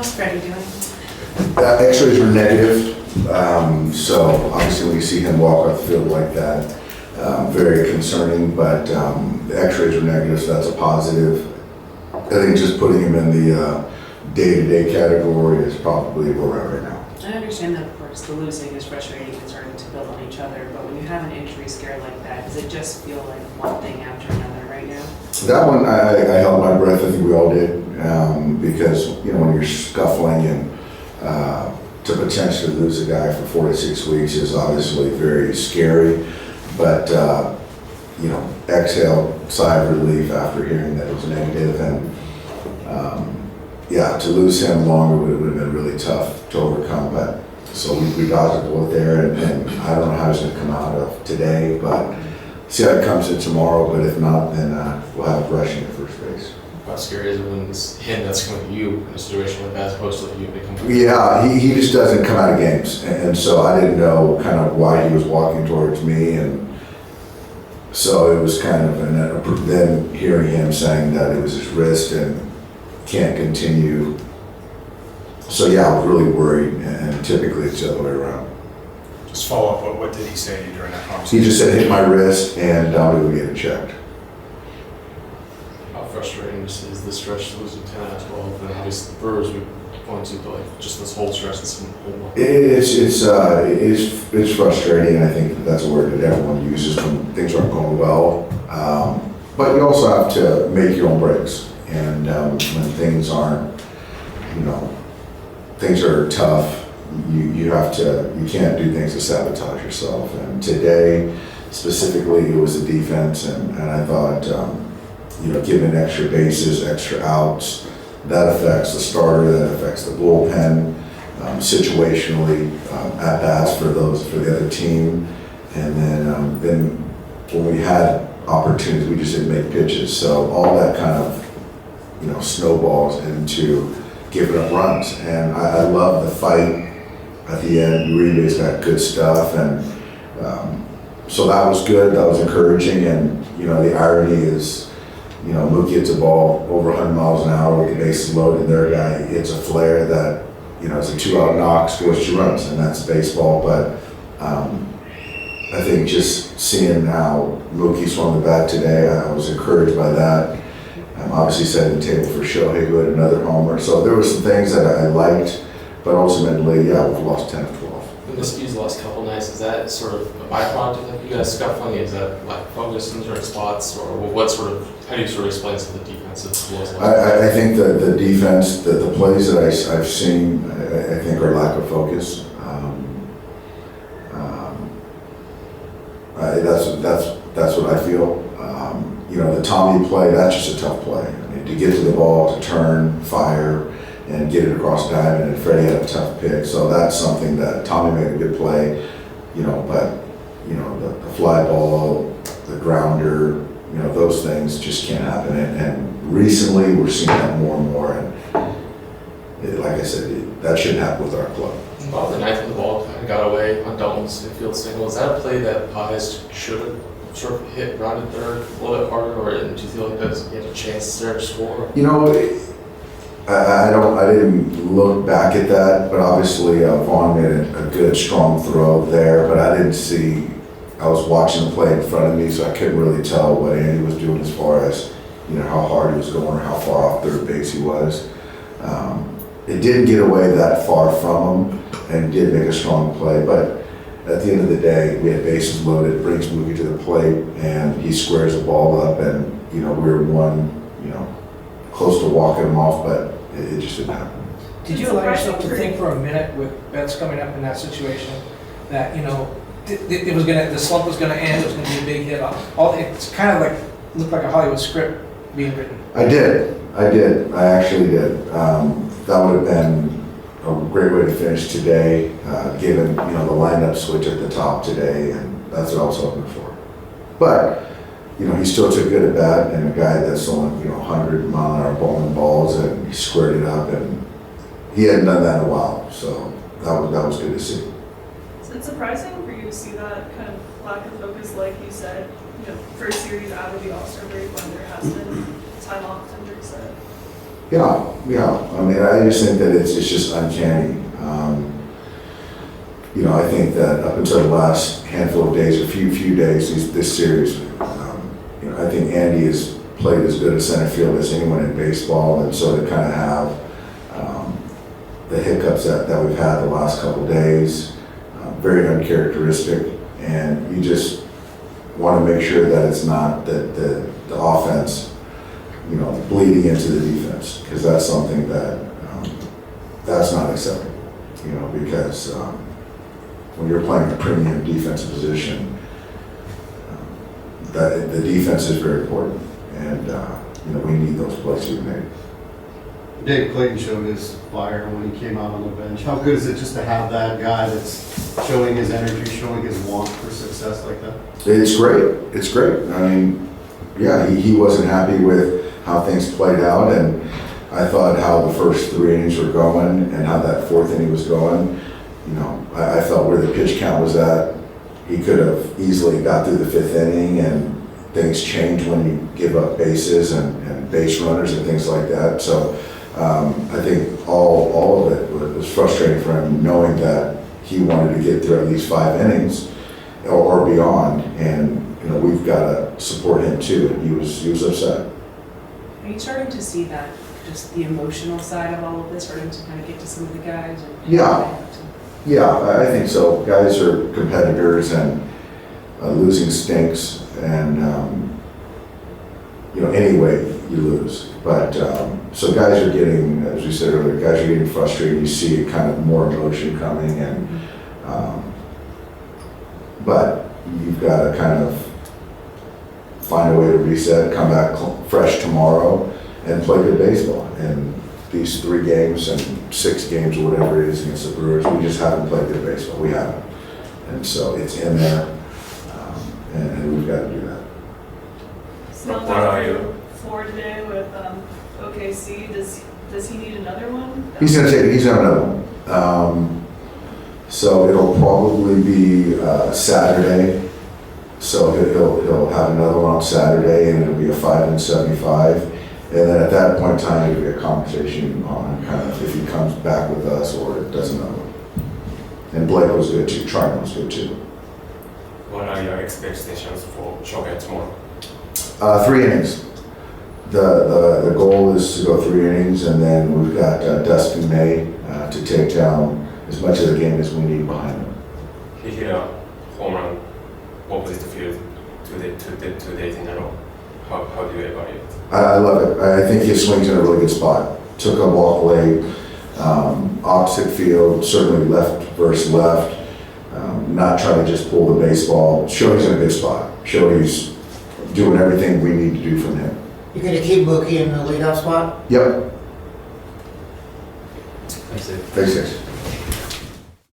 How's Freddie doing? X-rays were negative, so obviously when you see him walk off the field like that, very concerning, but the X-rays were negative, so that's a positive. I think just putting him in the day-to-day category is probably where we're at right now. I understand that, of course, the losing is frustrating and starting to build on each other, but when you have an injury scare like that, does it just feel like one thing after another right now? That one, I held my breath, I think we all did, because, when you're scuffling and to potentially lose a guy for 4 to 6 weeks is obviously very scary, but, exhale, sigh of relief after hearing that it was negative, and to lose him longer would have been really tough to overcome, but so we dodged a bullet there, and I don't know how he's going to come out of today, but see how it comes in tomorrow, but if not, then we'll have rushing at first base. How scary is it when it's him that's coming to you in a situation like that as opposed to you becoming? Yeah, he just doesn't come out of games, and so I didn't know kind of why he was walking towards me, and so it was kind of, and then hearing him saying that it was his wrist and can't continue. So yeah, I was really worried, and typically it's the other way around. Just follow up, what did he say to you during that conversation? He just said, hit my wrist, and we would get it checked. How frustrating is this stretch losing 10 out of 12? And obviously the Brewers would point to, but like just this whole stretch, this whole month. It's frustrating, and I think that's a word that everyone uses when things aren't going well. But you also have to make your own breaks, and when things aren't, things are tough. You can't do things to sabotage yourself. And today, specifically, it was the defense, and I thought, giving extra bases, extra outs, that affects the starter, that affects the bullpen, situationally, at bats for the other team. And then when we had opportunities, we just didn't make pitches. So all that kind of, snowballs into giving up runs. And I love the fight at the end. Uribe's got good stuff, and so that was good. That was encouraging. And the irony is, Mookie hits a ball over 100 miles an hour with the bases loaded. Their guy hits a flare that it's a 2-out knock, scores 2 runs, and that's baseball. But I think just seeing how Mookie swung the bat today, I was encouraged by that. Obviously setting the table for Shohei, who had another homer. So there were some things that I liked, but ultimately, we've lost 10 of 12. And these last couple nights, is that sort of a byproduct of like you guys scuffling? Is that like focus in certain spots, or how do you sort of explain some of the defensive flaws? I think that the defense, the plays that I've seen, I think are lack of focus. That's what I feel. The Tommy play, that's just a tough play. I mean, to get to the ball, to turn, fire, and get it across the diamond, and Freddie had a tough pick. So that's something that Tommy made a good play, but the fly ball, the grounder, those things just can't happen. And recently we're seeing that more and more. And like I said, that shouldn't happen with our club. Well, the ninth of the ball kind of got away on Dalton's infield single. Is that a play that Pies should have sort of hit rounded third a little bit harder, or do you feel like he had a chance there to score? I didn't look back at that, but obviously Vaughn made a good, strong throw there, but I didn't see, I was watching the play in front of me, so I couldn't really tell what Andy was doing as far as, how hard he was going or how far off third base he was. It didn't get away that far from him and did make a strong play, but at the end of the day, we had bases loaded, brings Mookie to the plate, and he squares the ball up, and, we were close to walking him off, but it just didn't happen. Did you allow yourself to think for a minute with bets coming up in that situation that, the slump was gonna end, it was gonna be a big hit? It's kind of like, looked like a Hollywood script being written. I actually did. That would have been a great way to finish today, given, the lineup switch at the top today, and that's what I was hoping for. But, he still took good at bat, and a guy that's throwing, 100-mile-an-hour bowling balls, and he squared it up, and he hadn't done that in a while, so that was good to see. So it's surprising for you to see that kind of lack of focus, like you said, first series out of the All-Star break when there has been time off, injury set. Yeah. I mean, I just think that it's just uncanny. You know, I think that up until the last handful of days, a few days, this series, you know, I think Andy has played as good a center field as anyone in baseball, and so to kind of have the hiccups that we've had the last couple of days, very uncharacteristic, and you just want to make sure that it's not that the offense, you know, bleeding into the defense, because that's something that that's not acceptable, you know, because when you're playing a premium defensive position, that the defense is very important, and you know, we need those plays to be made. Dave Clayton showed his fire when he came out on the bench. How good is it just to have that guy that's showing his energy, showing his want for success like that? It's great. It's great. I mean, yeah, he wasn't happy with how things played out, and I thought how the first 3 innings were going and how that 4th inning was going. You know, I felt where the pitch count was at, he could have easily got through the 5th inning, and things change when you give up bases and base runners and things like that. So I think all of it was frustrating for him, knowing that he wanted to get through at least 5 innings or beyond, and you know, we've got to support him too, and he was upset. Are you starting to see that, just the emotional side of all of this, starting to kind of get to some of the guys? Yeah, I think so. Guys are competitors, and losing stinks, and you know, anyway you lose. But so guys are getting, as we said earlier, guys are getting frustrated. You see kind of more emotion coming, and but you've got to kind of find a way to reset, come back fresh tomorrow, and play good baseball. And these 3 games and 6 games or whatever it is against the Brewers, we just haven't played good baseball. We haven't. And so it's in there, and we've got to do that. Snell got through 4 today with OKC. Does he need another one? He's going another one. So it'll probably be Saturday. So he'll have another one on Saturday, and it'll be a 5 and 75. And then at that point in time, it'll be a conversation on kind of if he comes back with us or does another one. And Blake was good too. Triton was good too. What are your expectations for Shogun tomorrow? 3 innings. The goal is to go 3 innings, and then we've got Dustin May to take down as much of the game as we need behind him. He hit a home run opposite the field 2 days in a row. How do you evaluate it? I love it. I think his swing's in a really good spot. Took a walk late, opposite field, certainly left versus left. Not trying to just pull the baseball. Show he's in a good spot. Show he's doing everything we need to do from him. You're going to keep Mookie in the leadoff spot? Yep. Thanks, Dave. Thanks, guys.